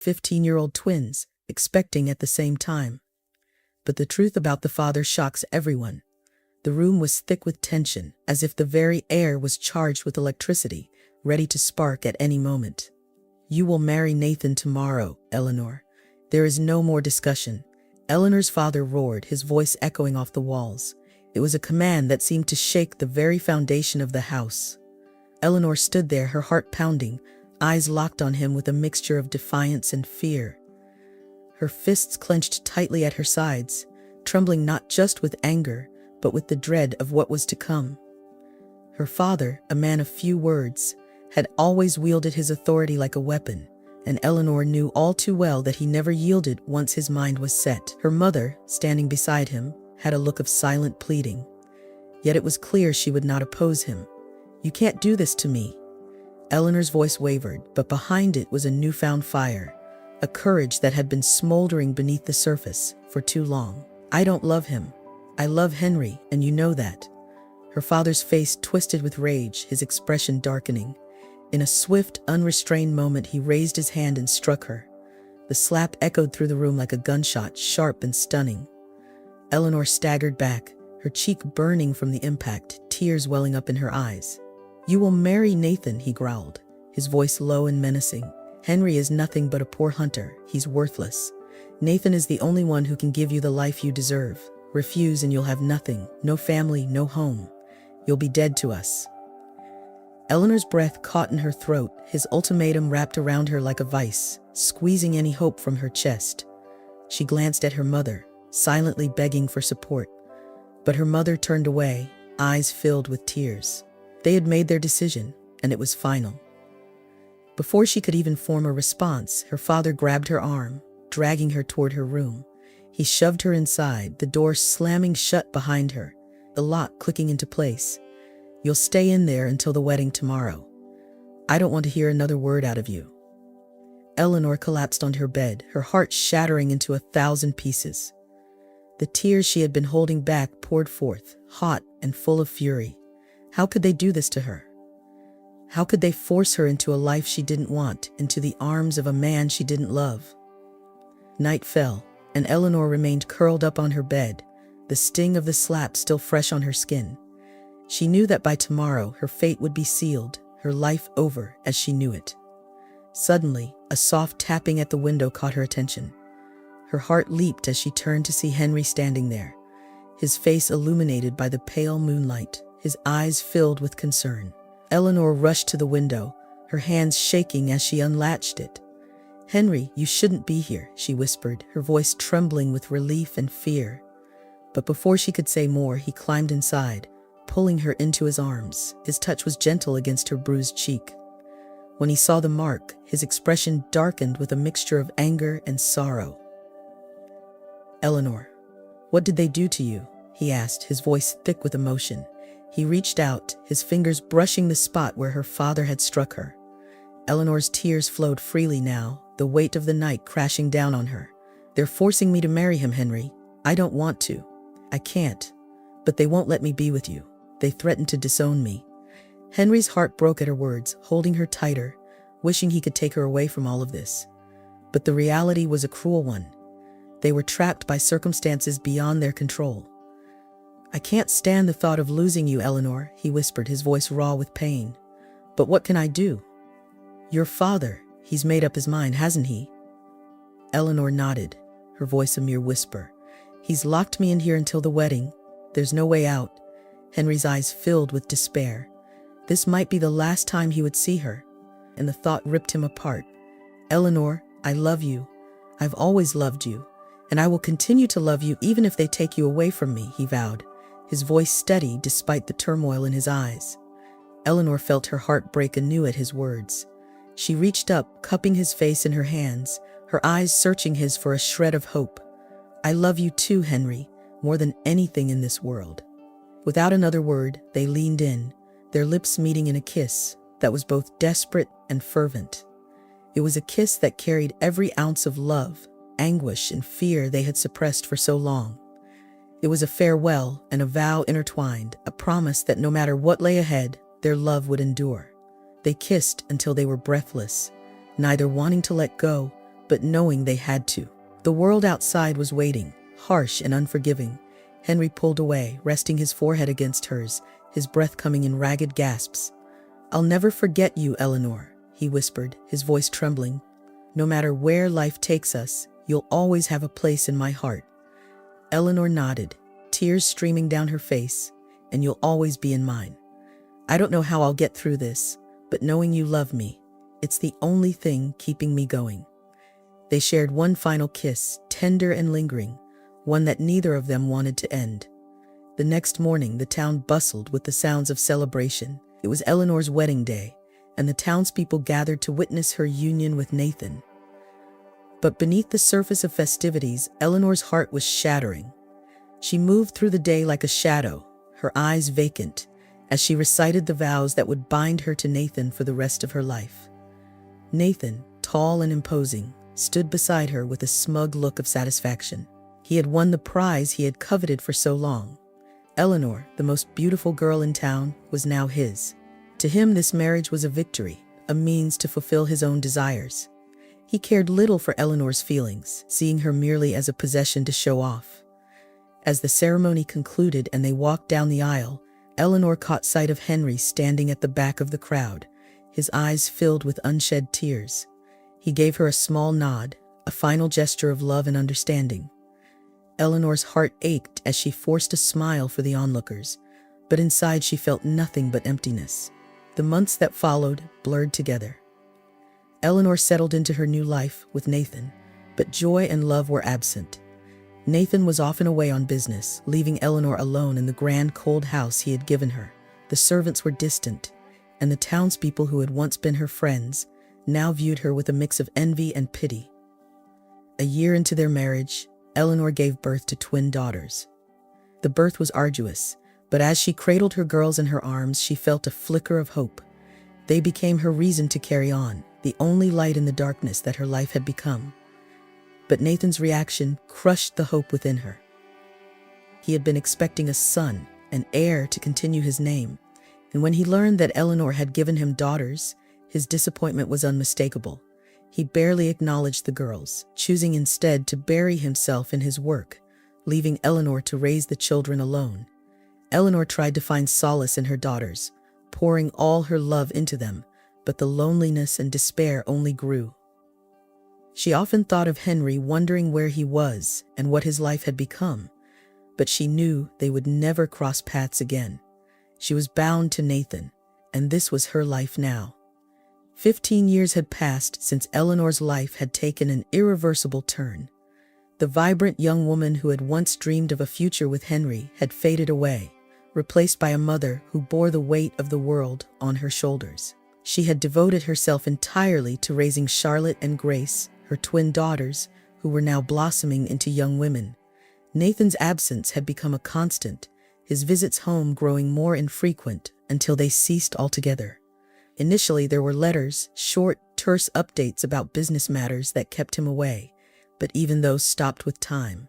15-year-old twins, expecting at the same time. But the truth about the father shocks everyone. The room was thick with tension, as if the very air was charged with electricity, ready to spark at any moment. "You will marry Nathan tomorrow, Eleanor. There is no more discussion." Eleanor's father roared, his voice echoing off the walls. It was a command that seemed to shake the very foundation of the house. Eleanor stood there, her heart pounding, eyes locked on him with a mixture of defiance and fear. Her fists clenched tightly at her sides, trembling not just with anger, but with the dread of what was to come. Her father, a man of few words, had always wielded his authority like a weapon, and Eleanor knew all too well that he never yielded once his mind was set. Her mother, standing beside him, had a look of silent pleading. Yet it was clear she would not oppose him. "You can't do this to me." Eleanor's voice wavered, but behind it was a newfound fire, a courage that had been smoldering beneath the surface for too long. "I don't love him. I love Henry, and you know that." Her father's face twisted with rage, his expression darkening. In a swift, unrestrained moment, he raised his hand and struck her. The slap echoed through the room like a gunshot, sharp and stunning. Eleanor staggered back, her cheek burning from the impact, tears welling up in her eyes. "You will marry Nathan," he growled, his voice low and menacing. "Henry is nothing but a poor hunter. He's worthless. Nathan is the only one who can give you the life you deserve. Refuse and you'll have nothing, no family, no home. You'll be dead to us." Eleanor's breath caught in her throat, his ultimatum wrapped around her like a vice, squeezing any hope from her chest. She glanced at her mother, silently begging for support. But her mother turned away, eyes filled with tears. They had made their decision, and it was final. Before she could even form a response, her father grabbed her arm, dragging her toward her room. He shoved her inside, the door slamming shut behind her, the lock clicking into place. "You'll stay in there until the wedding tomorrow. I don't want to hear another word out of you." Eleanor collapsed on her bed, her heart shattering into 1,000 pieces. The tears she had been holding back poured forth, hot and full of fury. How could they do this to her? How could they force her into a life she didn't want, into the arms of a man she didn't love? Night fell, and Eleanor remained curled up on her bed, the sting of the slap still fresh on her skin. She knew that by tomorrow her fate would be sealed, her life over as she knew it. Suddenly, a soft tapping at the window caught her attention. Her heart leaped as she turned to see Henry standing there, his face illuminated by the pale moonlight, his eyes filled with concern. Eleanor rushed to the window, her hands shaking as she unlatched it. "Henry, you shouldn't be here," she whispered, her voice trembling with relief and fear. But before she could say more, he climbed inside, pulling her into his arms. His touch was gentle against her bruised cheek. When he saw the mark, his expression darkened with a mixture of anger and sorrow. "Eleanor, what did they do to you?" he asked, his voice thick with emotion. He reached out, his fingers brushing the spot where her father had struck her. Eleanor's tears flowed freely now, the weight of the night crashing down on her. "They're forcing me to marry him, Henry. I don't want to. I can't. But they won't let me be with you. They threaten to disown me." Henry's heart broke at her words, holding her tighter, wishing he could take her away from all of this. But the reality was a cruel one. They were trapped by circumstances beyond their control. "I can't stand the thought of losing you, Eleanor," he whispered, his voice raw with pain. "But what can I do? Your father, he's made up his mind, hasn't he?" Eleanor nodded, her voice a mere whisper. "He's locked me in here until the wedding. There's no way out." Henry's eyes filled with despair. This might be the last time he would see her, and the thought ripped him apart. "Eleanor, I love you. I've always loved you, and I will continue to love you even if they take you away from me," he vowed, his voice steady despite the turmoil in his eyes. Eleanor felt her heart break anew at his words. She reached up, cupping his face in her hands, her eyes searching his for a shred of hope. "I love you too, Henry, more than anything in this world." Without another word, they leaned in, their lips meeting in a kiss that was both desperate and fervent. It was a kiss that carried every ounce of love, anguish, and fear they had suppressed for so long. It was a farewell and a vow intertwined, a promise that no matter what lay ahead, their love would endure. They kissed until they were breathless, neither wanting to let go, but knowing they had to. The world outside was waiting, harsh and unforgiving. Henry pulled away, resting his forehead against hers, his breath coming in ragged gasps. "I'll never forget you, Eleanor," he whispered, his voice trembling. "No matter where life takes us, you'll always have a place in my heart." Eleanor nodded, tears streaming down her face. "And you'll always be in mine. I don't know how I'll get through this, but knowing you love me, it's the only thing keeping me going." They shared one final kiss, tender and lingering, one that neither of them wanted to end. The next morning, the town bustled with the sounds of celebration. It was Eleanor's wedding day, and the townspeople gathered to witness her union with Nathan. But beneath the surface of festivities, Eleanor's heart was shattering. She moved through the day like a shadow, her eyes vacant, as she recited the vows that would bind her to Nathan for the rest of her life. Nathan, tall and imposing, stood beside her with a smug look of satisfaction. He had won the prize he had coveted for so long. Eleanor, the most beautiful girl in town, was now his. To him, this marriage was a victory, a means to fulfill his own desires. He cared little for Eleanor's feelings, seeing her merely as a possession to show off. As the ceremony concluded and they walked down the aisle, Eleanor caught sight of Henry standing at the back of the crowd, his eyes filled with unshed tears. He gave her a small nod, a final gesture of love and understanding. Eleanor's heart ached as she forced a smile for the onlookers, but inside she felt nothing but emptiness. The months that followed blurred together. Eleanor settled into her new life with Nathan, but joy and love were absent. Nathan was often away on business, leaving Eleanor alone in the grand cold house he had given her. The servants were distant, and the townspeople who had once been her friends now viewed her with a mix of envy and pity. A year into their marriage, Eleanor gave birth to twin daughters. The birth was arduous, but as she cradled her girls in her arms, she felt a flicker of hope. They became her reason to carry on, the only light in the darkness that her life had become. But Nathan's reaction crushed the hope within her. He had been expecting a son, an heir to continue his name, and when he learned that Eleanor had given him daughters, his disappointment was unmistakable. He barely acknowledged the girls, choosing instead to bury himself in his work, leaving Eleanor to raise the children alone. Eleanor tried to find solace in her daughters, pouring all her love into them, but the loneliness and despair only grew. She often thought of Henry, wondering where he was and what his life had become, but she knew they would never cross paths again. She was bound to Nathan, and this was her life now. 15 years had passed since Eleanor's life had taken an irreversible turn. The vibrant young woman who had once dreamed of a future with Henry had faded away, replaced by a mother who bore the weight of the world on her shoulders. She had devoted herself entirely to raising Charlotte and Grace, her twin daughters, who were now blossoming into young women. Nathan's absence had become a constant, his visits home growing more infrequent until they ceased altogether. Initially, there were letters, short, terse updates about business matters that kept him away, but even those stopped with time.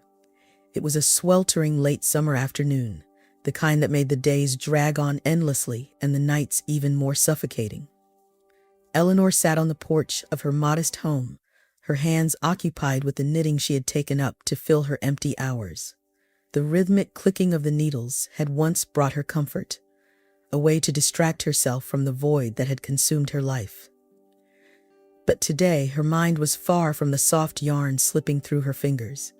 It was a sweltering late summer afternoon, the kind that made the days drag on endlessly and the nights even more suffocating. Eleanor sat on the porch of her modest home, her hands occupied with the knitting she had taken up to fill her empty hours. The rhythmic clicking of the needles had once brought her comfort, a way to distract herself from the void that had consumed her life. But today, her mind was far from the soft yarn slipping through her fingers.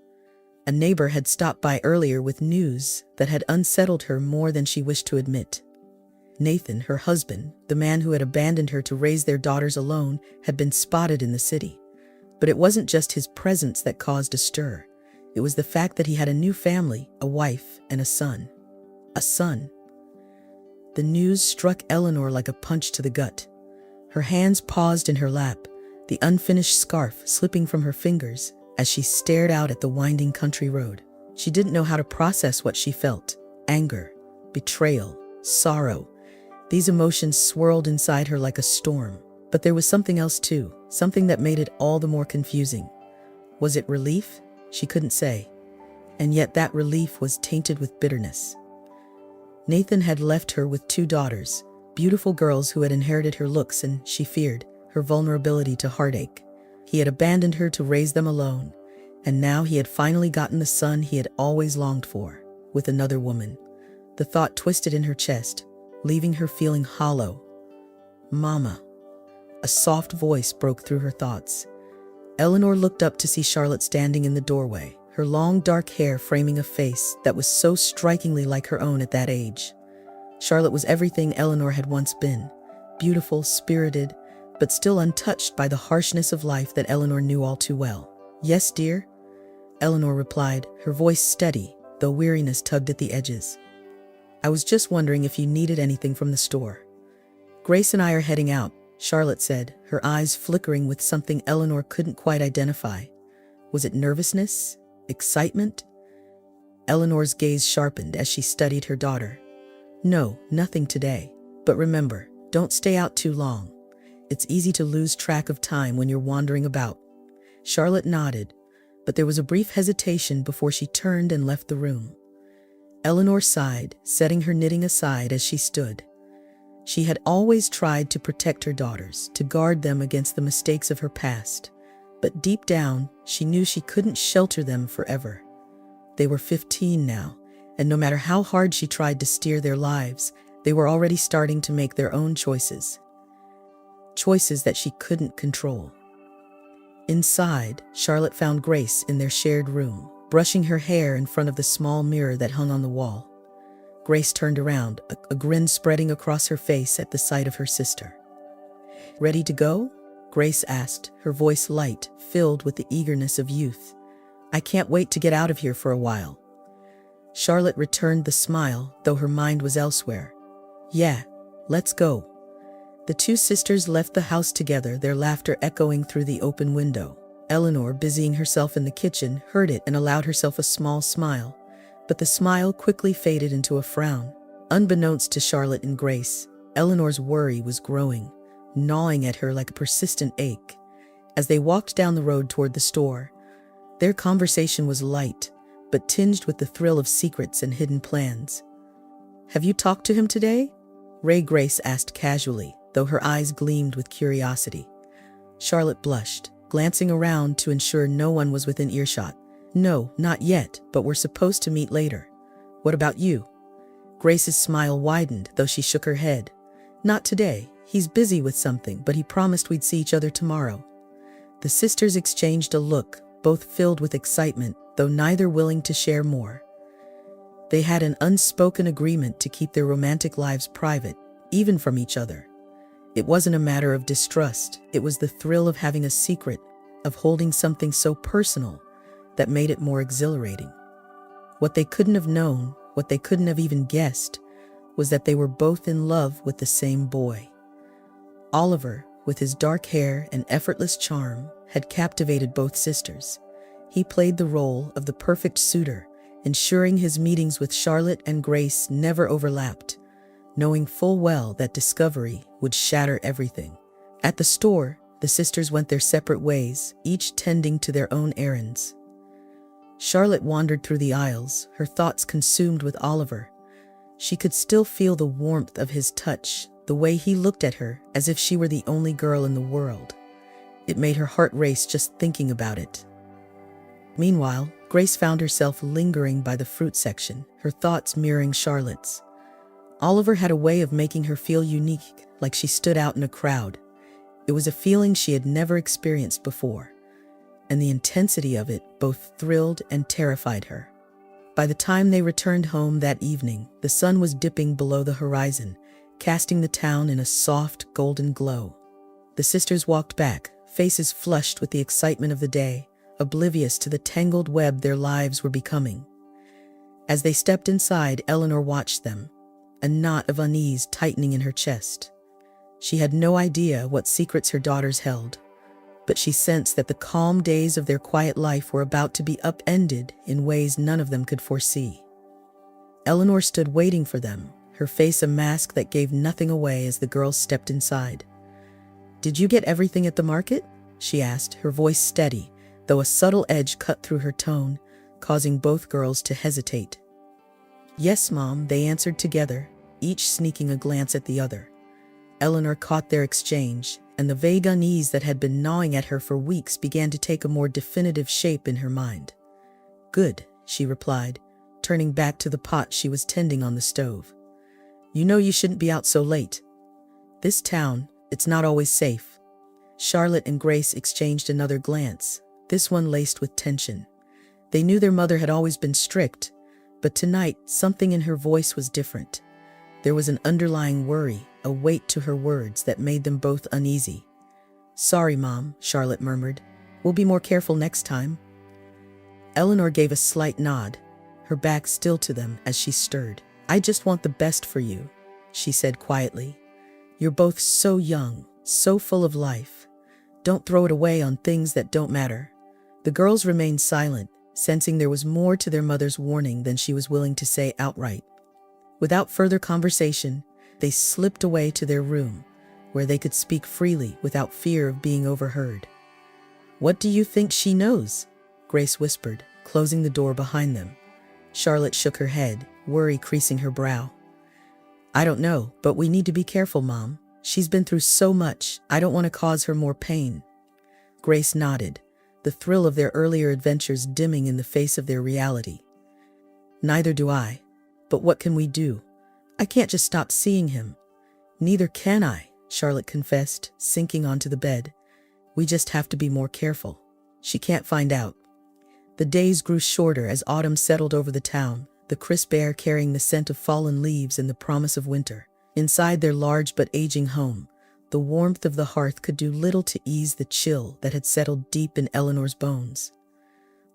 A neighbor had stopped by earlier with news that had unsettled her more than she wished to admit. Nathan, her husband, the man who had abandoned her to raise their daughters alone, had been spotted in the city. But it wasn't just his presence that caused a stir. It was the fact that he had a new family, a wife, and a son. A son. The news struck Eleanor like a punch to the gut. Her hands paused in her lap, the unfinished scarf slipping from her fingers as she stared out at the winding country road. She didn't know how to process what she felt. Anger, betrayal, sorrow. These emotions swirled inside her like a storm. But there was something else too, something that made it all the more confusing. Was it relief? She couldn't say. And yet that relief was tainted with bitterness. Nathan had left her with 2 daughters, beautiful girls who had inherited her looks and, she feared, her vulnerability to heartache. He had abandoned her to raise them alone, and now he had finally gotten the son he had always longed for, with another woman. The thought twisted in her chest, leaving her feeling hollow. "Mama." A soft voice broke through her thoughts. Eleanor looked up to see Charlotte standing in the doorway, her long dark hair framing a face that was so strikingly like her own at that age. Charlotte was everything Eleanor had once been, beautiful, spirited, but still untouched by the harshness of life that Eleanor knew all too well. "Yes, dear?" Eleanor replied, her voice steady, though weariness tugged at the edges. "I was just wondering if you needed anything from the store." "Grace and I are heading out," Charlotte said, her eyes flickering with something Eleanor couldn't quite identify. Was it nervousness? Excitement? Eleanor's gaze sharpened as she studied her daughter. "No, nothing today. But remember, don't stay out too long. It's easy to lose track of time when you're wandering about." Charlotte nodded, but there was a brief hesitation before she turned and left the room. Eleanor sighed, setting her knitting aside as she stood. She had always tried to protect her daughters, to guard them against the mistakes of her past, but deep down, she knew she couldn't shelter them forever. They were 15 now, and no matter how hard she tried to steer their lives, they were already starting to make their own choices. Choices that she couldn't control. Inside, Charlotte found Grace in their shared room, brushing her hair in front of the small mirror that hung on the wall. Grace turned around, a grin spreading across her face at the sight of her sister. "Ready to go?" Grace asked, her voice light, filled with the eagerness of youth. "I can't wait to get out of here for a while." Charlotte returned the smile, though her mind was elsewhere. "Yeah, let's go." The two sisters left the house together, their laughter echoing through the open window. Eleanor, busying herself in the kitchen, heard it and allowed herself a small smile, but the smile quickly faded into a frown. Unbeknownst to Charlotte and Grace, Eleanor's worry was growing, gnawing at her like a persistent ache. As they walked down the road toward the store, their conversation was light, but tinged with the thrill of secrets and hidden plans. "Have you talked to him today?" Grace asked casually, though her eyes gleamed with curiosity. Charlotte blushed, glancing around to ensure no one was within earshot. "No, not yet, but we're supposed to meet later. What about you?" Grace's smile widened, though she shook her head. "Not today. He's busy with something, but he promised we'd see each other tomorrow." The sisters exchanged a look, both filled with excitement, though neither willing to share more. They had an unspoken agreement to keep their romantic lives private, even from each other. It wasn't a matter of distrust, it was the thrill of having a secret, of holding something so personal, that made it more exhilarating. What they couldn't have known, what they couldn't have even guessed, was that they were both in love with the same boy. Oliver, with his dark hair and effortless charm, had captivated both sisters. He played the role of the perfect suitor, ensuring his meetings with Charlotte and Grace never overlapped, knowing full well that discovery would shatter everything. At the store, the sisters went their separate ways, each tending to their own errands. Charlotte wandered through the aisles, her thoughts consumed with Oliver. She could still feel the warmth of his touch, the way he looked at her as if she were the only girl in the world. It made her heart race just thinking about it. Meanwhile, Grace found herself lingering by the fruit section, her thoughts mirroring Charlotte's. Oliver had a way of making her feel unique, like she stood out in a crowd. It was a feeling she had never experienced before, and the intensity of it both thrilled and terrified her. By the time they returned home that evening, the sun was dipping below the horizon, casting the town in a soft, golden glow. The sisters walked back, faces flushed with the excitement of the day, oblivious to the tangled web their lives were becoming. As they stepped inside, Eleanor watched them, a knot of unease tightening in her chest. She had no idea what secrets her daughters held, but she sensed that the calm days of their quiet life were about to be upended in ways none of them could foresee. Eleanor stood waiting for them, her face a mask that gave nothing away as the girls stepped inside. "Did you get everything at the market?" she asked, her voice steady, though a subtle edge cut through her tone, causing both girls to hesitate. "Yes, Mom," they answered together, each sneaking a glance at the other. Eleanor caught their exchange, and the vague unease that had been gnawing at her for weeks began to take a more definitive shape in her mind. "Good," she replied, turning back to the pot she was tending on the stove. "You know you shouldn't be out so late. This town, it's not always safe." Charlotte and Grace exchanged another glance, this one laced with tension. They knew their mother had always been strict, but tonight something in her voice was different. There was an underlying worry, a weight to her words that made them both uneasy. "Sorry, Mom," Charlotte murmured. "We'll be more careful next time." Eleanor gave a slight nod, her back still to them as she stirred. "I just want the best for you," she said quietly. "You're both so young, so full of life. Don't throw it away on things that don't matter." The girls remained silent, sensing there was more to their mother's warning than she was willing to say outright. Without further conversation, they slipped away to their room, where they could speak freely without fear of being overheard. "What do you think she knows?" Grace whispered, closing the door behind them. Charlotte shook her head, worry creasing her brow. "I don't know, but we need to be careful, Mom. She's been through so much, I don't want to cause her more pain." Grace nodded, the thrill of their earlier adventures dimming in the face of their reality. "Neither do I. But what can we do? I can't just stop seeing him." "Neither can I," Charlotte confessed, sinking onto the bed. "We just have to be more careful. She can't find out." The days grew shorter as autumn settled over the town, the crisp air carrying the scent of fallen leaves and the promise of winter. Inside their large but aging home, the warmth of the hearth could do little to ease the chill that had settled deep in Eleanor's bones.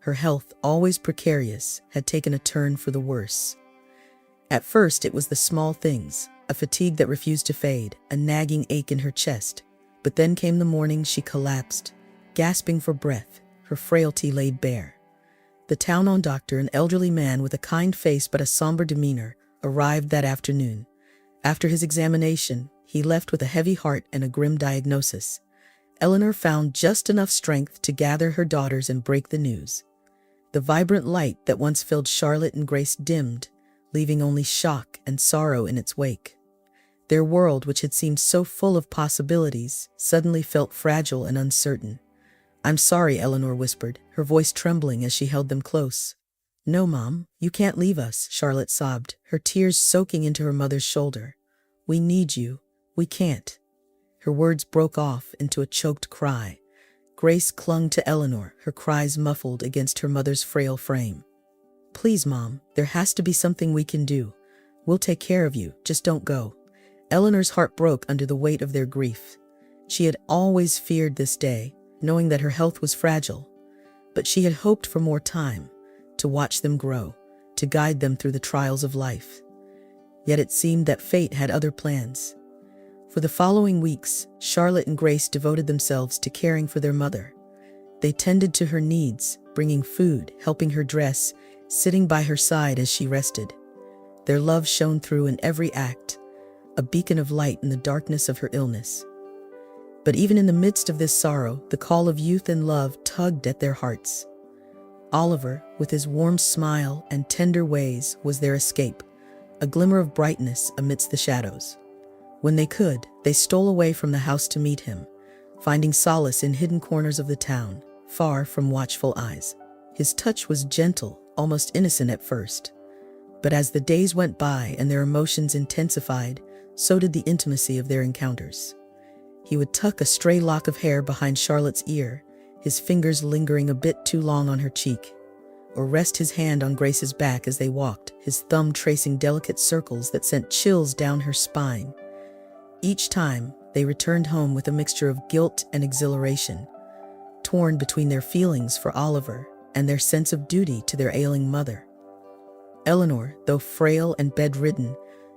Her health, always precarious, had taken a turn for the worse. At first it was the small things, a fatigue that refused to fade, a nagging ache in her chest. But then came the morning she collapsed, gasping for breath, her frailty laid bare. The town-owned doctor, an elderly man with a kind face but a somber demeanor, arrived that afternoon. After his examination, he left with a heavy heart and a grim diagnosis. Eleanor found just enough strength to gather her daughters and break the news. The vibrant light that once filled Charlotte and Grace dimmed, leaving only shock and sorrow in its wake. Their world, which had seemed so full of possibilities, suddenly felt fragile and uncertain. "I'm sorry," Eleanor whispered, her voice trembling as she held them close. "No, Mom, you can't leave us," Charlotte sobbed, her tears soaking into her mother's shoulder. "We need you. We can't." Her words broke off into a choked cry. Grace clung to Eleanor, her cries muffled against her mother's frail frame. "Please, Mom, there has to be something we can do. We'll take care of you, just don't go." Eleanor's heart broke under the weight of their grief. She had always feared this day, knowing that her health was fragile. But she had hoped for more time, to watch them grow, to guide them through the trials of life. Yet it seemed that fate had other plans. For the following weeks, Charlotte and Grace devoted themselves to caring for their mother. They tended to her needs, bringing food, helping her dress, sitting by her side as she rested. Their love shone through in every act, a beacon of light in the darkness of her illness. But even in the midst of this sorrow, the call of youth and love tugged at their hearts. Oliver, with his warm smile and tender ways, was their escape, a glimmer of brightness amidst the shadows. When they could, they stole away from the house to meet him, finding solace in hidden corners of the town, far from watchful eyes. His touch was gentle, almost innocent at first. But as the days went by and their emotions intensified, so did the intimacy of their encounters. He would tuck a stray lock of hair behind Charlotte's ear, his fingers lingering a bit too long on her cheek, or rest his hand on Grace's back as they walked, his thumb tracing delicate circles that sent chills down her spine. Each time, they returned home with a mixture of guilt and exhilaration, torn between their feelings for Oliver and their sense of duty to their ailing mother. Eleanor, though frail and bedridden,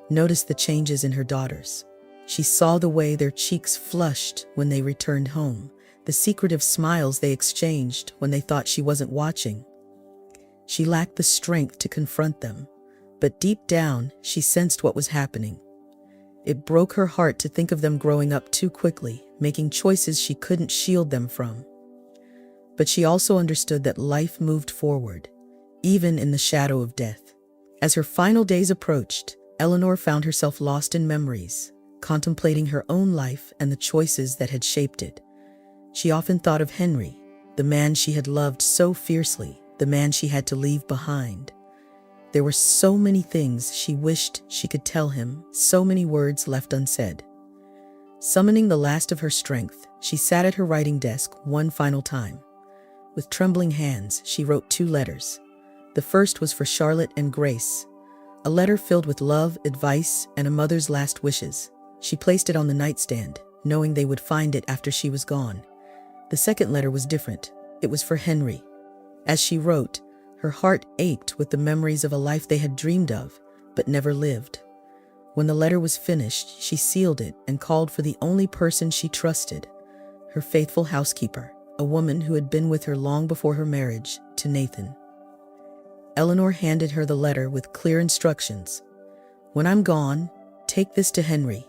noticed the changes in her daughters. She saw the way their cheeks flushed when they returned home, the secretive smiles they exchanged when they thought she wasn't watching. She lacked the strength to confront them, but deep down, she sensed what was happening. It broke her heart to think of them growing up too quickly, making choices she couldn't shield them from. But she also understood that life moved forward, even in the shadow of death. As her final days approached, Eleanor found herself lost in memories. contemplating her own life and the choices that had shaped it. She often thought of Henry, the man she had loved so fiercely, the man she had to leave behind. There were so many things she wished she could tell him, so many words left unsaid. Summoning the last of her strength, she sat at her writing desk one final time. With trembling hands, she wrote 2 letters. The first was for Charlotte and Grace, a letter filled with love, advice, and a mother's last wishes. She placed it on the nightstand, knowing they would find it after she was gone. The second letter was different. It was for Henry. As she wrote, her heart ached with the memories of a life they had dreamed of, but never lived. When the letter was finished, she sealed it and called for the only person she trusted, her faithful housekeeper, a woman who had been with her long before her marriage to Nathan. Eleanor handed her the letter with clear instructions. "When I'm gone, take this to Henry.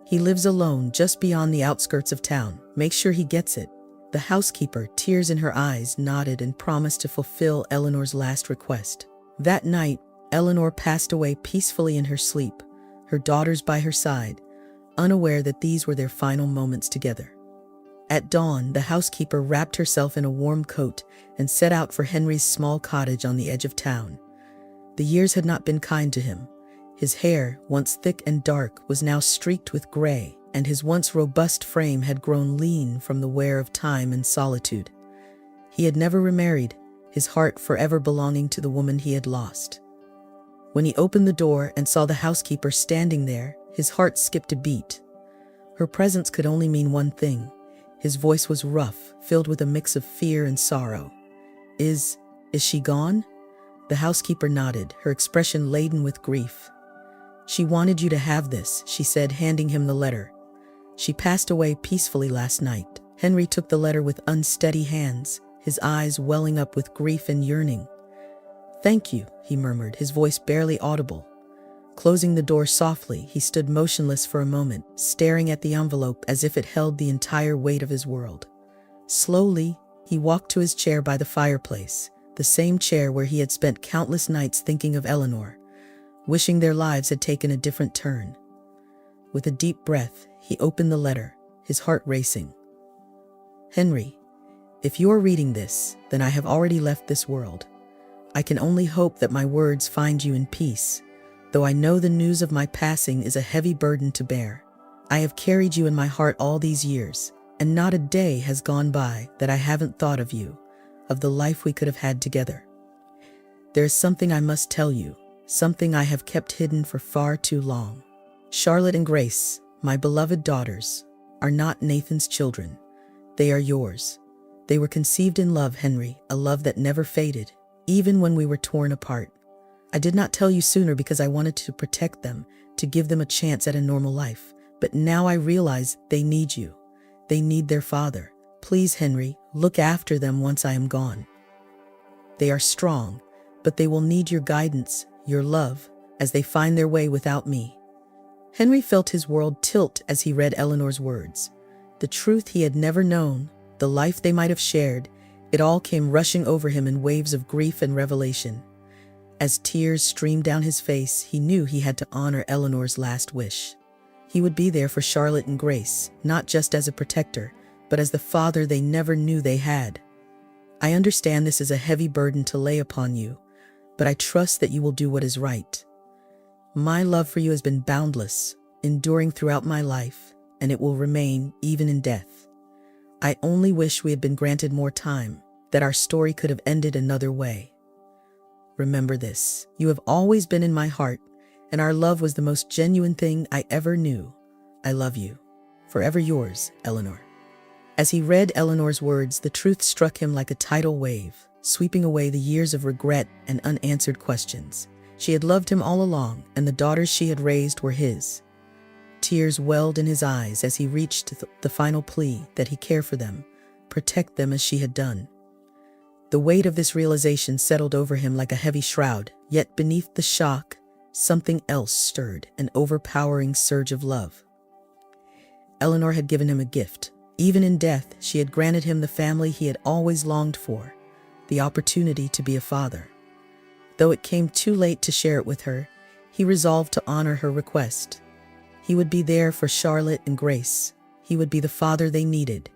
He lives alone just beyond the outskirts of town. Make sure he gets it." The housekeeper, tears in her eyes, nodded and promised to fulfill Eleanor's last request. That night, Eleanor passed away peacefully in her sleep, her daughters by her side, unaware that these were their final moments together. At dawn, the housekeeper wrapped herself in a warm coat and set out for Henry's small cottage on the edge of town. The years had not been kind to him. His hair, once thick and dark, was now streaked with gray, and his once robust frame had grown lean from the wear of time and solitude. He had never remarried, his heart forever belonging to the woman he had lost. When he opened the door and saw the housekeeper standing there, his heart skipped a beat. Her presence could only mean one thing. His voice was rough, filled with a mix of fear and sorrow. Is she gone?" The housekeeper nodded, her expression laden with grief. "She wanted you to have this," she said, handing him the letter. "She passed away peacefully last night." Henry took the letter with unsteady hands, his eyes welling up with grief and yearning. "Thank you," he murmured, his voice barely audible. Closing the door softly, he stood motionless for a moment, staring at the envelope as if it held the entire weight of his world. Slowly, he walked to his chair by the fireplace, the same chair where he had spent countless nights thinking of Eleanor, wishing their lives had taken a different turn. With a deep breath, he opened the letter, his heart racing. "Henry, if you are reading this, then I have already left this world. I can only hope that my words find you in peace, though I know the news of my passing is a heavy burden to bear. I have carried you in my heart all these years, and not a day has gone by that I haven't thought of you, of the life we could have had together. There is something I must tell you, something I have kept hidden for far too long. Charlotte and Grace, my beloved daughters, are not Nathan's children. They are yours. They were conceived in love, Henry, a love that never faded, even when we were torn apart. I did not tell you sooner because I wanted to protect them, to give them a chance at a normal life. But now I realize they need you. They need their father. Please, Henry, look after them once I am gone. They are strong, but they will need your guidance, your love, as they find their way without me." Henry felt his world tilt as he read Eleanor's words. The truth he had never known, the life they might have shared, it all came rushing over him in waves of grief and revelation. As tears streamed down his face, he knew he had to honor Eleanor's last wish. He would be there for Charlotte and Grace, not just as a protector, but as the father they never knew they had. "I understand this is a heavy burden to lay upon you, but I trust that you will do what is right. My love for you has been boundless, enduring throughout my life, and it will remain even in death. I only wish we had been granted more time, that our story could have ended another way. Remember this, you have always been in my heart, and our love was the most genuine thing I ever knew. I love you. Forever yours, Eleanor." As he read Eleanor's words, the truth struck him like a tidal wave, sweeping away the years of regret and unanswered questions. She had loved him all along, and the daughters she had raised were his. Tears welled in his eyes as he reached the final plea that he care for them, protect them as she had done. The weight of this realization settled over him like a heavy shroud, yet beneath the shock, something else stirred, an overpowering surge of love. Eleanor had given him a gift. Even in death, she had granted him the family he had always longed for, the opportunity to be a father. Though it came too late to share it with her, he resolved to honor her request. He would be there for Charlotte and Grace. He would be the father they needed.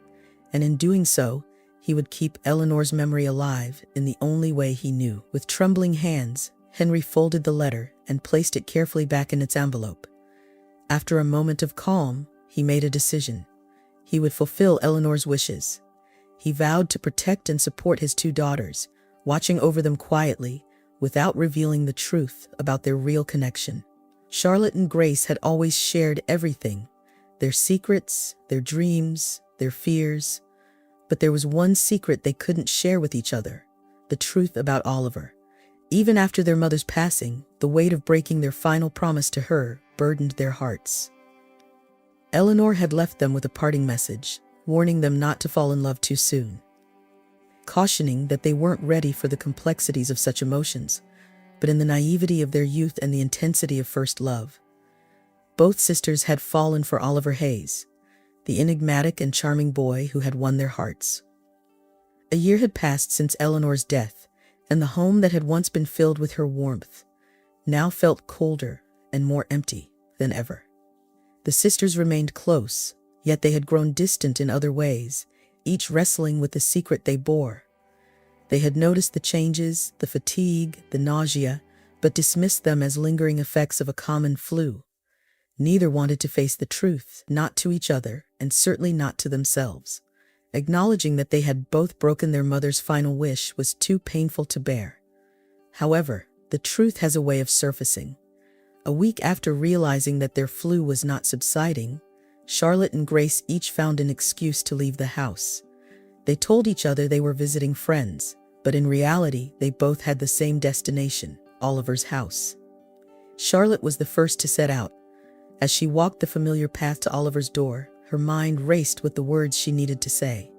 And in doing so, he would keep Eleanor's memory alive in the only way he knew. With trembling hands, Henry folded the letter and placed it carefully back in its envelope. After a moment of calm, he made a decision. He would fulfill Eleanor's wishes. He vowed to protect and support his two daughters, watching over them quietly, without revealing the truth about their real connection. Charlotte and Grace had always shared everything, their secrets, their dreams, their fears. But there was one secret they couldn't share with each other, the truth about Oliver. Even after their mother's passing, the weight of breaking their final promise to her burdened their hearts. Eleanor had left them with a parting message, warning them not to fall in love too soon, cautioning that they weren't ready for the complexities of such emotions, but in the naivety of their youth and the intensity of first love. Both sisters had fallen for Oliver Hayes, the enigmatic and charming boy who had won their hearts. A year had passed since Eleanor's death, and the home that had once been filled with her warmth now felt colder and more empty than ever. The sisters remained close, yet they had grown distant in other ways, each wrestling with the secret they bore. They had noticed the changes, the fatigue, the nausea, but dismissed them as lingering effects of a common flu. Neither wanted to face the truth, not to each other, and certainly not to themselves. Acknowledging that they had both broken their mother's final wish was too painful to bear. However, the truth has a way of surfacing. A week after realizing that their flu was not subsiding, Charlotte and Grace each found an excuse to leave the house. They told each other they were visiting friends, but in reality, they both had the same destination, Oliver's house. Charlotte was the first to set out. As she walked the familiar path to Oliver's door, her mind raced with the words she needed to say.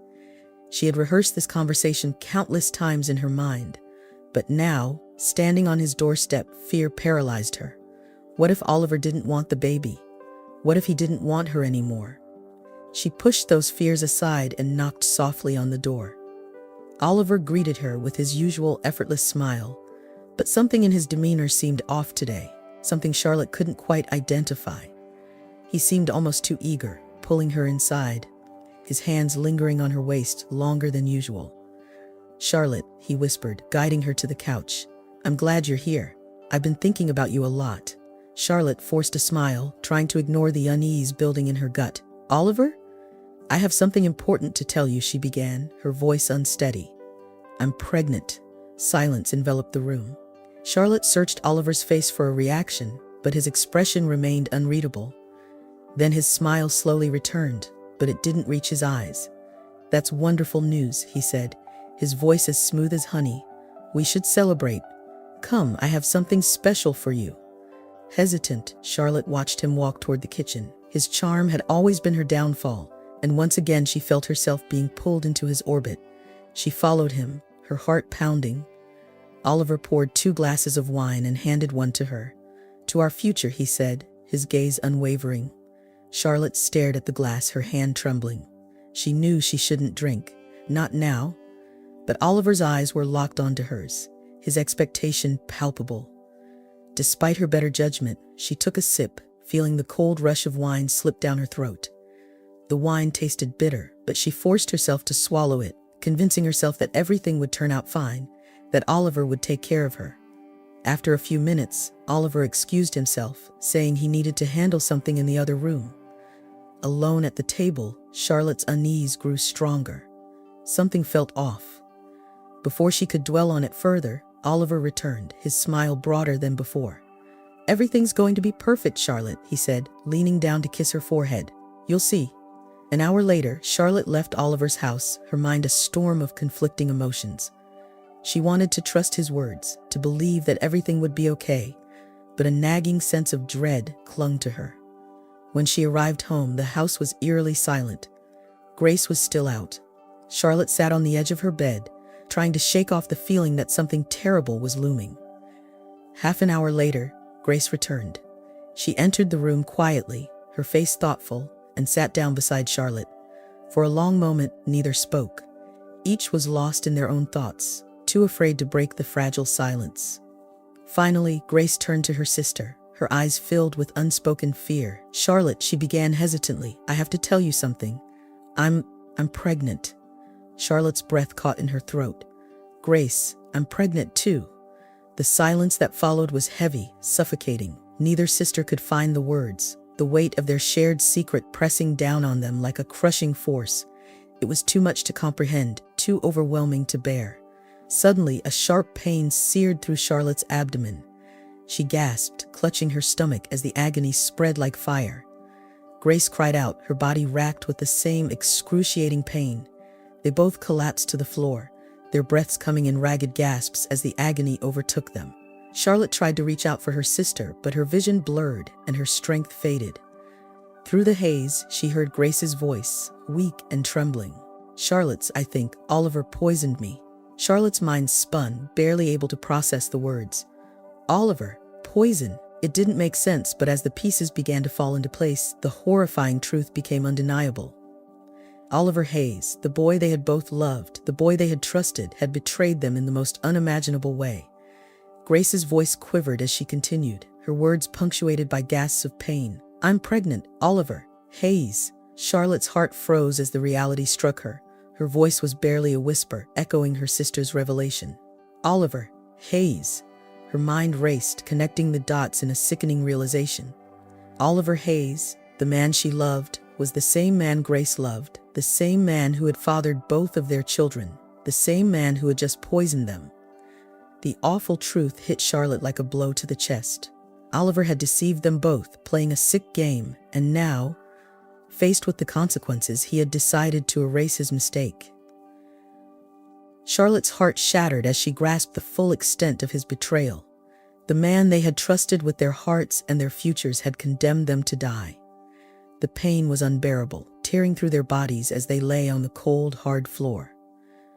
She had rehearsed this conversation countless times in her mind, but now, standing on his doorstep, fear paralyzed her. What if Oliver didn't want the baby? What if he didn't want her anymore? She pushed those fears aside and knocked softly on the door. Oliver greeted her with his usual effortless smile, but something in his demeanor seemed off today, something Charlotte couldn't quite identify. He seemed almost too eager, pulling her inside, his hands lingering on her waist longer than usual. "Charlotte," he whispered, guiding her to the couch. "I'm glad you're here. I've been thinking about you a lot." Charlotte forced a smile, trying to ignore the unease building in her gut. "Oliver? I have something important to tell you," she began, her voice unsteady. "I'm pregnant." Silence enveloped the room. Charlotte searched Oliver's face for a reaction, but his expression remained unreadable. Then his smile slowly returned, but it didn't reach his eyes. "That's wonderful news," he said, his voice as smooth as honey. "We should celebrate. Come, I have something special for you." Hesitant, Charlotte watched him walk toward the kitchen. His charm had always been her downfall, and once again she felt herself being pulled into his orbit. She followed him, her heart pounding. Oliver poured 2 glasses of wine and handed one to her. "To our future," he said, his gaze unwavering. Charlotte stared at the glass, her hand trembling. She knew she shouldn't drink, not now, but Oliver's eyes were locked onto hers, his expectation palpable. Despite her better judgment, she took a sip, feeling the cold rush of wine slip down her throat. The wine tasted bitter, but she forced herself to swallow it, convincing herself that everything would turn out fine, that Oliver would take care of her. After a few minutes, Oliver excused himself, saying he needed to handle something in the other room. Alone at the table, Charlotte's unease grew stronger. Something felt off. Before she could dwell on it further, Oliver returned, his smile broader than before. "Everything's going to be perfect, Charlotte," he said, leaning down to kiss her forehead. "You'll see." An hour later, Charlotte left Oliver's house, her mind a storm of conflicting emotions. She wanted to trust his words, to believe that everything would be okay, but a nagging sense of dread clung to her. When she arrived home, the house was eerily silent. Grace was still out. Charlotte sat on the edge of her bed, trying to shake off the feeling that something terrible was looming. Half an hour later, Grace returned. She entered the room quietly, her face thoughtful, and sat down beside Charlotte. For a long moment, neither spoke. Each was lost in their own thoughts, too afraid to break the fragile silence. Finally, Grace turned to her sister, her eyes filled with unspoken fear. "Charlotte," she began hesitantly, "I have to tell you something. I'm pregnant." Charlotte's breath caught in her throat. "Grace, I'm pregnant too." The silence that followed was heavy, suffocating. Neither sister could find the words, the weight of their shared secret pressing down on them like a crushing force. It was too much to comprehend, too overwhelming to bear. Suddenly, a sharp pain seared through Charlotte's abdomen. She gasped, clutching her stomach as the agony spread like fire. Grace cried out, her body racked with the same excruciating pain. They both collapsed to the floor, their breaths coming in ragged gasps as the agony overtook them. Charlotte tried to reach out for her sister, but her vision blurred and her strength faded. Through the haze, she heard Grace's voice, weak and trembling. "Charlotte's, I think. Oliver poisoned me." Charlotte's mind spun, barely able to process the words. Oliver, poison. It didn't make sense, but as the pieces began to fall into place, the horrifying truth became undeniable. Oliver Hayes, the boy they had both loved, the boy they had trusted, had betrayed them in the most unimaginable way. Grace's voice quivered as she continued, her words punctuated by gasps of pain. "I'm pregnant, Oliver Hayes." Charlotte's heart froze as the reality struck her. Her voice was barely a whisper, echoing her sister's revelation. "Oliver Hayes." Her mind raced, connecting the dots in a sickening realization. Oliver Hayes, the man she loved, was the same man Grace loved, the same man who had fathered both of their children, the same man who had just poisoned them. The awful truth hit Charlotte like a blow to the chest. Oliver had deceived them both, playing a sick game, and now, faced with the consequences, he had decided to erase his mistake. Charlotte's heart shattered as she grasped the full extent of his betrayal. The man they had trusted with their hearts and their futures had condemned them to die. The pain was unbearable, tearing through their bodies as they lay on the cold, hard floor.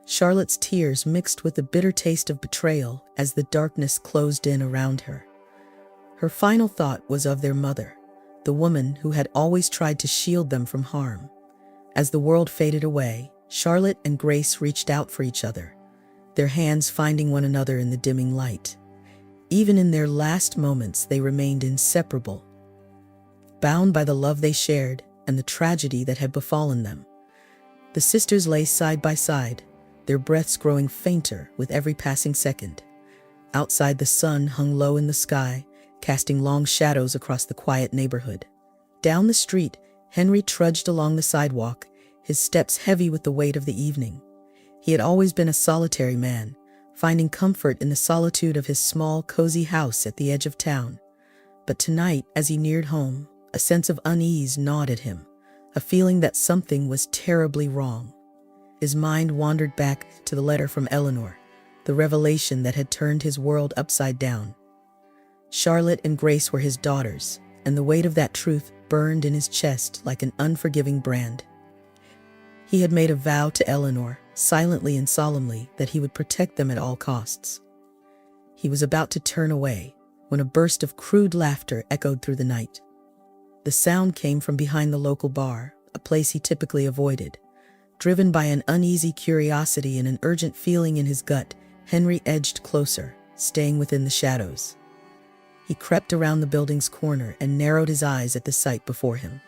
Charlotte's tears mixed with the bitter taste of betrayal as the darkness closed in around her. Her final thought was of their mother, the woman who had always tried to shield them from harm. As the world faded away, Charlotte and Grace reached out for each other, their hands finding one another in the dimming light. Even in their last moments, they remained inseparable, bound by the love they shared and the tragedy that had befallen them. The sisters lay side by side, their breaths growing fainter with every passing second. Outside, the sun hung low in the sky, casting long shadows across the quiet neighborhood. Down the street, Henry trudged along the sidewalk, his steps heavy with the weight of the evening. He had always been a solitary man, finding comfort in the solitude of his small, cozy house at the edge of town. But tonight, as he neared home, a sense of unease gnawed at him, a feeling that something was terribly wrong. His mind wandered back to the letter from Eleanor, the revelation that had turned his world upside down. Charlotte and Grace were his daughters, and the weight of that truth burned in his chest like an unforgiving brand. He had made a vow to Eleanor, silently and solemnly, that he would protect them at all costs. He was about to turn away when a burst of crude laughter echoed through the night. The sound came from behind the local bar, a place he typically avoided. Driven by an uneasy curiosity and an urgent feeling in his gut, Henry edged closer, staying within the shadows. He crept around the building's corner and narrowed his eyes at the sight before him.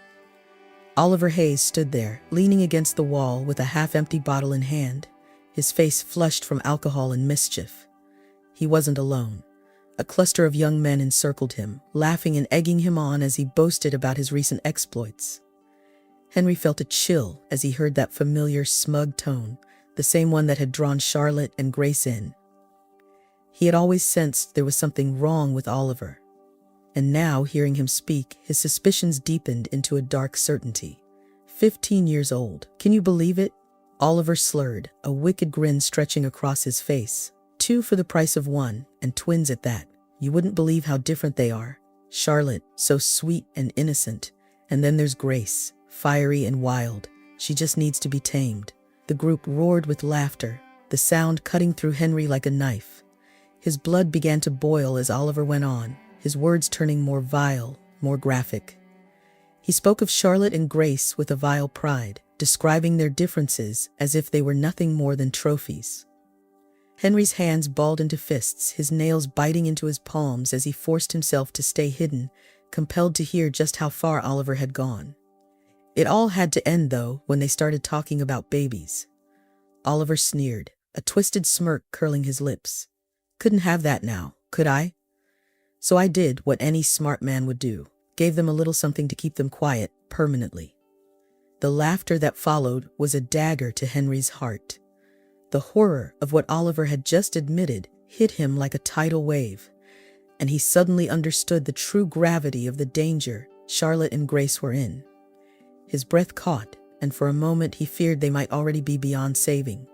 Oliver Hayes stood there, leaning against the wall with a half-empty bottle in hand, his face flushed from alcohol and mischief. He wasn't alone. A cluster of young men encircled him, laughing and egging him on as he boasted about his recent exploits. Henry felt a chill as he heard that familiar, smug tone, the same one that had drawn Charlotte and Grace in. He had always sensed there was something wrong with Oliver. And now, hearing him speak, his suspicions deepened into a dark certainty. 15 years old. Can you believe it? Oliver slurred, a wicked grin stretching across his face. 2 for the price of 1, and twins at that. You wouldn't believe how different they are. Charlotte, so sweet and innocent. And then there's Grace, fiery and wild. She just needs to be tamed. The group roared with laughter, the sound cutting through Henry like a knife. His blood began to boil as Oliver went on, his words turning more vile, more graphic. He spoke of Charlotte and Grace with a vile pride, describing their differences as if they were nothing more than trophies. Henry's hands balled into fists, his nails biting into his palms as he forced himself to stay hidden, compelled to hear just how far Oliver had gone. It all had to end, though, when they started talking about babies. Oliver sneered, a twisted smirk curling his lips. Couldn't have that now, could I? So I did what any smart man would do, gave them a little something to keep them quiet, permanently. The laughter that followed was a dagger to Henry's heart. The horror of what Oliver had just admitted hit him like a tidal wave, and he suddenly understood the true gravity of the danger Charlotte and Grace were in. His breath caught, and for a moment he feared they might already be beyond saving.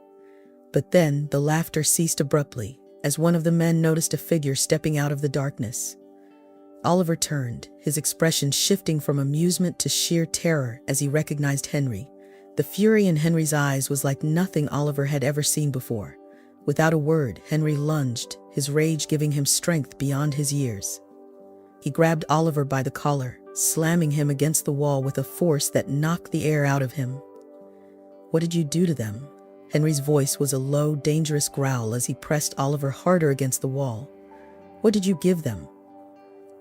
But then the laughter ceased abruptly, as one of the men noticed a figure stepping out of the darkness. Oliver turned, his expression shifting from amusement to sheer terror as he recognized Henry. The fury in Henry's eyes was like nothing Oliver had ever seen before. Without a word, Henry lunged, his rage giving him strength beyond his years. He grabbed Oliver by the collar, slamming him against the wall with a force that knocked the air out of him. "What did you do to them?" Henry's voice was a low, dangerous growl as he pressed Oliver harder against the wall. "What did you give them?"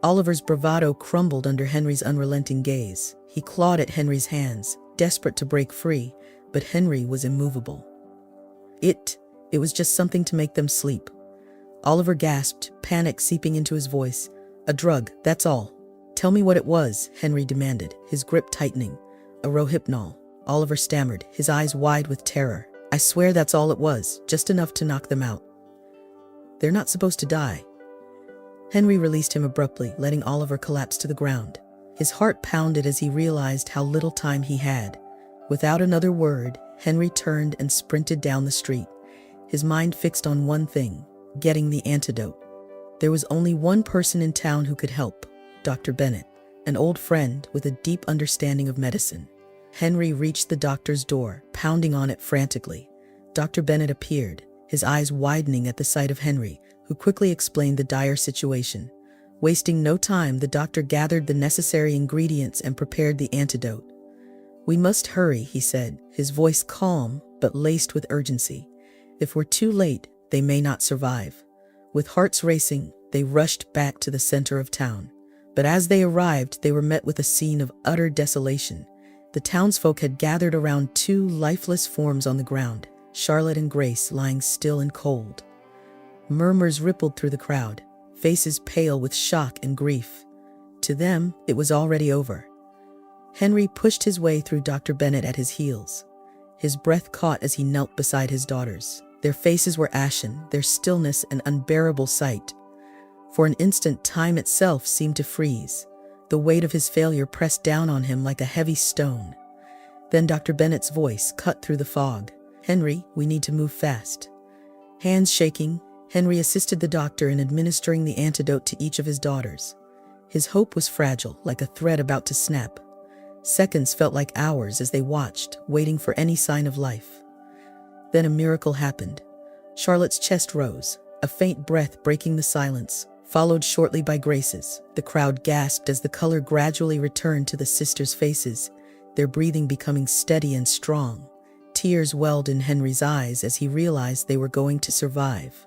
Oliver's bravado crumbled under Henry's unrelenting gaze. He clawed at Henry's hands, desperate to break free, but Henry was immovable. It was just something to make them sleep." Oliver gasped, panic seeping into his voice. "A drug, that's all." "Tell me what it was," Henry demanded, his grip tightening. "A rohypnol," Oliver stammered, his eyes wide with terror. "I swear that's all it was, just enough to knock them out." "They're not supposed to die." Henry released him abruptly, letting Oliver collapse to the ground. His heart pounded as he realized how little time he had. Without another word, Henry turned and sprinted down the street, his mind fixed on one thing: getting the antidote. There was only one person in town who could help: Dr. Bennett, an old friend with a deep understanding of medicine. Henry reached the doctor's door, pounding on it frantically. Dr. Bennett appeared, his eyes widening at the sight of Henry, who quickly explained the dire situation. Wasting no time, the doctor gathered the necessary ingredients and prepared the antidote. "We must hurry," he said, his voice calm but laced with urgency. "If we're too late, they may not survive." With hearts racing, they rushed back to the center of town. But as they arrived, they were met with a scene of utter desolation. The townsfolk had gathered around two lifeless forms on the ground, Charlotte and Grace lying still and cold. Murmurs rippled through the crowd, faces pale with shock and grief. To them, it was already over. Henry pushed his way through Dr. Bennett at his heels. His breath caught as he knelt beside his daughters. Their faces were ashen, their stillness an unbearable sight. For an instant, time itself seemed to freeze. The weight of his failure pressed down on him like a heavy stone. Then Dr. Bennett's voice cut through the fog. "Henry, we need to move fast." Hands shaking, Henry assisted the doctor in administering the antidote to each of his daughters. His hope was fragile, like a thread about to snap. Seconds felt like hours as they watched, waiting for any sign of life. Then a miracle happened. Charlotte's chest rose, a faint breath breaking the silence, followed shortly by Grace's. The crowd gasped as the color gradually returned to the sisters' faces, their breathing becoming steady and strong. Tears welled in Henry's eyes as he realized they were going to survive.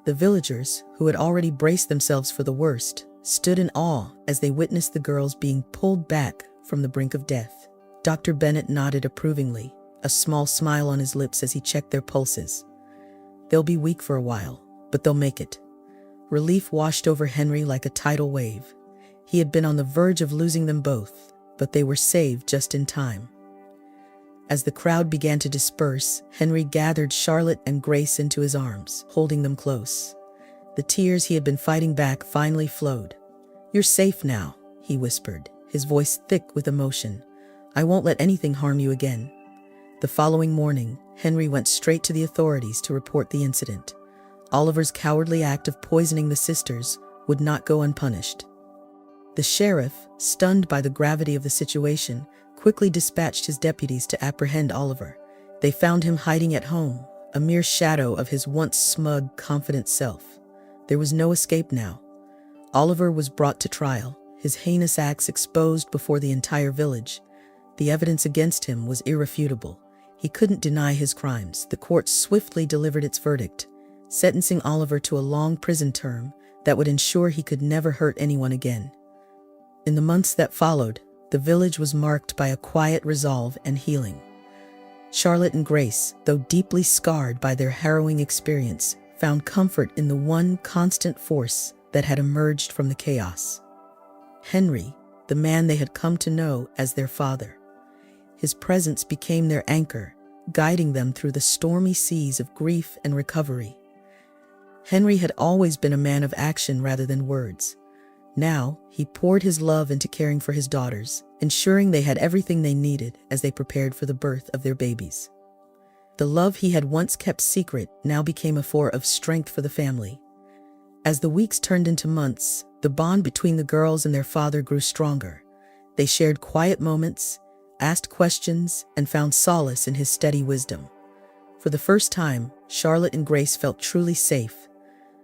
The villagers, who had already braced themselves for the worst, stood in awe as they witnessed the girls being pulled back from the brink of death. Dr. Bennett nodded approvingly, a small smile on his lips as he checked their pulses. "They'll be weak for a while, but they'll make it." Relief washed over Henry like a tidal wave. He had been on the verge of losing them both, but they were saved just in time. As the crowd began to disperse, Henry gathered Charlotte and Grace into his arms, holding them close. The tears he had been fighting back finally flowed. "You're safe now," he whispered, his voice thick with emotion. "I won't let anything harm you again." The following morning, Henry went straight to the authorities to report the incident. Oliver's cowardly act of poisoning the sisters would not go unpunished. The sheriff, stunned by the gravity of the situation, quickly dispatched his deputies to apprehend Oliver. They found him hiding at home, a mere shadow of his once smug, confident self. There was no escape now. Oliver was brought to trial, his heinous acts exposed before the entire village. The evidence against him was irrefutable. He couldn't deny his crimes. The court swiftly delivered its verdict, sentencing Oliver to a long prison term that would ensure he could never hurt anyone again. In the months that followed, the village was marked by a quiet resolve and healing. Charlotte and Grace, though deeply scarred by their harrowing experience, found comfort in the one constant force that had emerged from the chaos: Henry, the man they had come to know as their father. His presence became their anchor, guiding them through the stormy seas of grief and recovery. Henry had always been a man of action rather than words. Now, he poured his love into caring for his daughters, ensuring they had everything they needed as they prepared for the birth of their babies. The love he had once kept secret now became a force of strength for the family. As the weeks turned into months, the bond between the girls and their father grew stronger. They shared quiet moments, asked questions, and found solace in his steady wisdom. For the first time, Charlotte and Grace felt truly safe,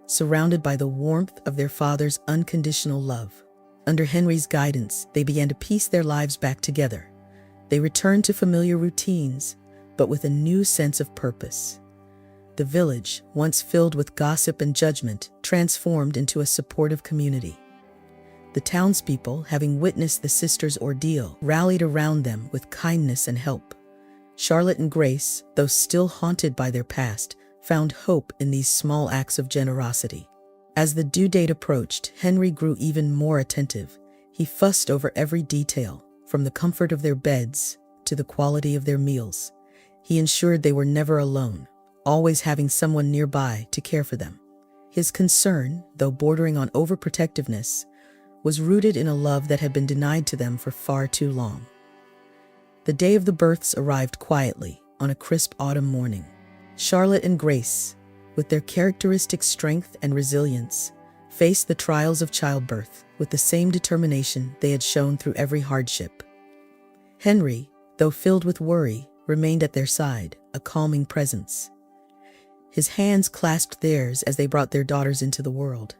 surrounded by the warmth of their father's unconditional love. Under Henry's guidance, they began to piece their lives back together. They returned to familiar routines, but with a new sense of purpose. The village, once filled with gossip and judgment, transformed into a supportive community. The townspeople, having witnessed the sisters' ordeal, rallied around them with kindness and help. Charlotte and Grace, though still haunted by their past, found hope in these small acts of generosity. As the due date approached, Henry grew even more attentive. He fussed over every detail, from the comfort of their beds to the quality of their meals. He ensured they were never alone, always having someone nearby to care for them. His concern, though bordering on overprotectiveness, was rooted in a love that had been denied to them for far too long. The day of the births arrived quietly, on a crisp autumn morning. Charlotte and Grace, with their characteristic strength and resilience, faced the trials of childbirth with the same determination they had shown through every hardship. Henry, though filled with worry, remained at their side, a calming presence. His hands clasped theirs as they brought their daughters into the world.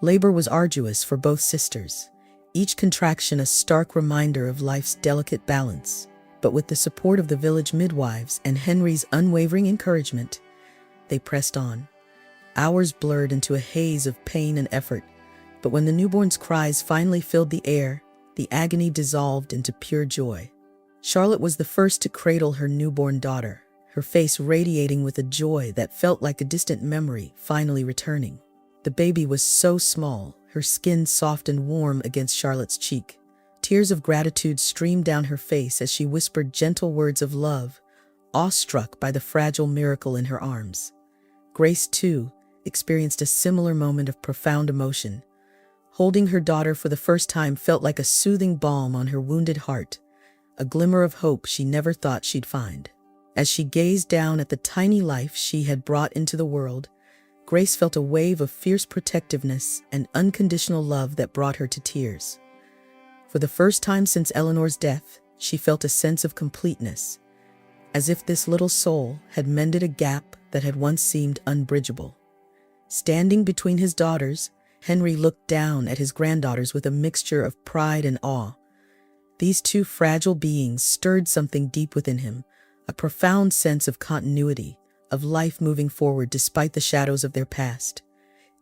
Labor was arduous for both sisters, each contraction a stark reminder of life's delicate balance. But with the support of the village midwives and Henry's unwavering encouragement, they pressed on. Hours blurred into a haze of pain and effort, but when the newborn's cries finally filled the air, the agony dissolved into pure joy. Charlotte was the first to cradle her newborn daughter, her face radiating with a joy that felt like a distant memory finally returning. The baby was so small, her skin soft and warm against Charlotte's cheek. Tears of gratitude streamed down her face as she whispered gentle words of love, awestruck by the fragile miracle in her arms. Grace, too, experienced a similar moment of profound emotion. Holding her daughter for the first time felt like a soothing balm on her wounded heart, a glimmer of hope she never thought she'd find. As she gazed down at the tiny life she had brought into the world, Grace felt a wave of fierce protectiveness and unconditional love that brought her to tears. For the first time since Eleanor's death, she felt a sense of completeness, as if this little soul had mended a gap that had once seemed unbridgeable. Standing between his daughters, Henry looked down at his granddaughters with a mixture of pride and awe. These two fragile beings stirred something deep within him, a profound sense of continuity, of life moving forward despite the shadows of their past.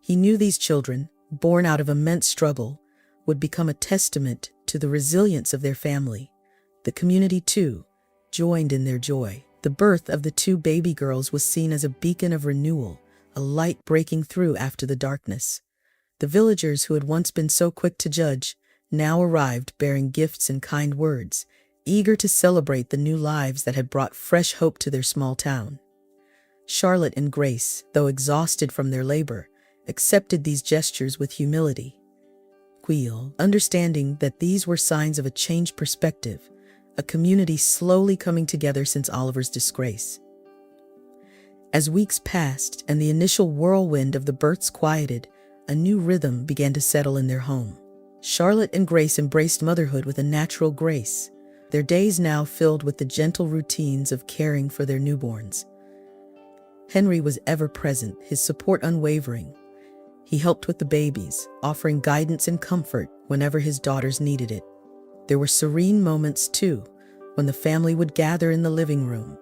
He knew these children, born out of immense struggle, would become a testament to the resilience of their family. The community, too, joined in their joy. The birth of the two baby girls was seen as a beacon of renewal, a light breaking through after the darkness. The villagers who had once been so quick to judge now arrived bearing gifts and kind words, eager to celebrate the new lives that had brought fresh hope to their small town. Charlotte and Grace, though exhausted from their labor, accepted these gestures with humility. Understanding that these were signs of a changed perspective, a community slowly coming together since Oliver's disgrace. As weeks passed and the initial whirlwind of the births quieted, a new rhythm began to settle in their home. Charlotte and Grace embraced motherhood with a natural grace, their days now filled with the gentle routines of caring for their newborns. Henry was ever present, his support unwavering. He helped with the babies, offering guidance and comfort whenever his daughters needed it. There were serene moments, too, when the family would gather in the living room,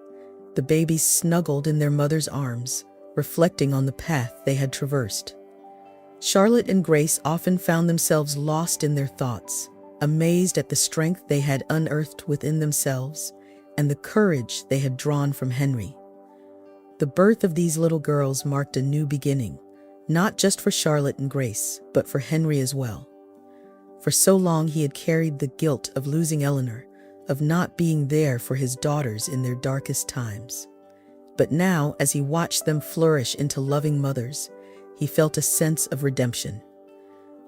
The babies snuggled in their mother's arms, reflecting on the path they had traversed. Charlotte and Grace often found themselves lost in their thoughts, amazed at the strength they had unearthed within themselves and the courage they had drawn from Henry. The birth of these little girls marked a new beginning, not just for Charlotte and Grace, but for Henry as well. For so long he had carried the guilt of losing Eleanor, of not being there for his daughters in their darkest times. But now, as he watched them flourish into loving mothers, he felt a sense of redemption.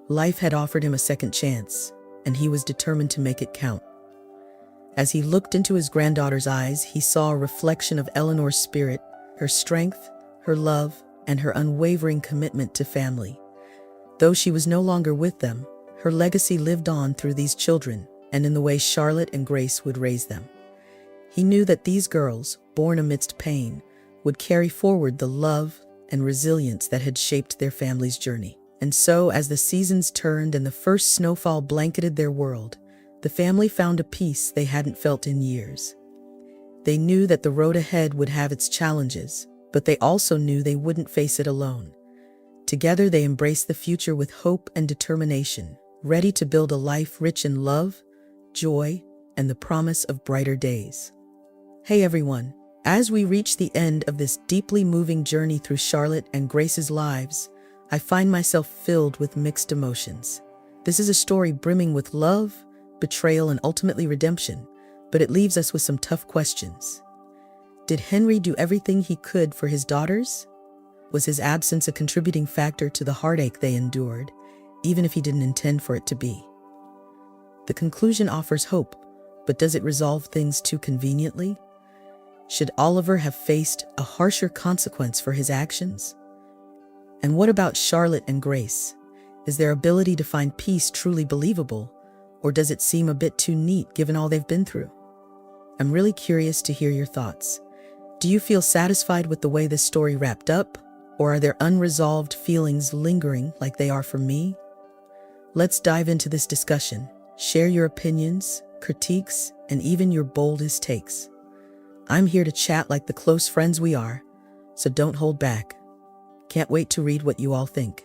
Life had offered him a second chance, and he was determined to make it count. As he looked into his granddaughter's eyes, he saw a reflection of Eleanor's spirit, her strength, her love, and her unwavering commitment to family. Though she was no longer with them, her legacy lived on through these children and in the way Charlotte and Grace would raise them. He knew that these girls, born amidst pain, would carry forward the love and resilience that had shaped their family's journey. And so, as the seasons turned and the first snowfall blanketed their world, the family found a peace they hadn't felt in years. They knew that the road ahead would have its challenges, but they also knew they wouldn't face it alone. Together they embraced the future with hope and determination, ready to build a life rich in love, joy, and the promise of brighter days. Hey everyone, as we reach the end of this deeply moving journey through Charlotte and Grace's lives, I find myself filled with mixed emotions. This is a story brimming with love, betrayal, and ultimately redemption, but it leaves us with some tough questions. Did Henry do everything he could for his daughters? Was his absence a contributing factor to the heartache they endured, even if he didn't intend for it to be? The conclusion offers hope, but does it resolve things too conveniently? Should Oliver have faced a harsher consequence for his actions? And what about Charlotte and Grace? Is their ability to find peace truly believable, or does it seem a bit too neat given all they've been through? I'm really curious to hear your thoughts. Do you feel satisfied with the way this story wrapped up, or are there unresolved feelings lingering like they are for me? Let's dive into this discussion. Share your opinions, critiques, and even your boldest takes. I'm here to chat like the close friends we are, so don't hold back. Can't wait to read what you all think.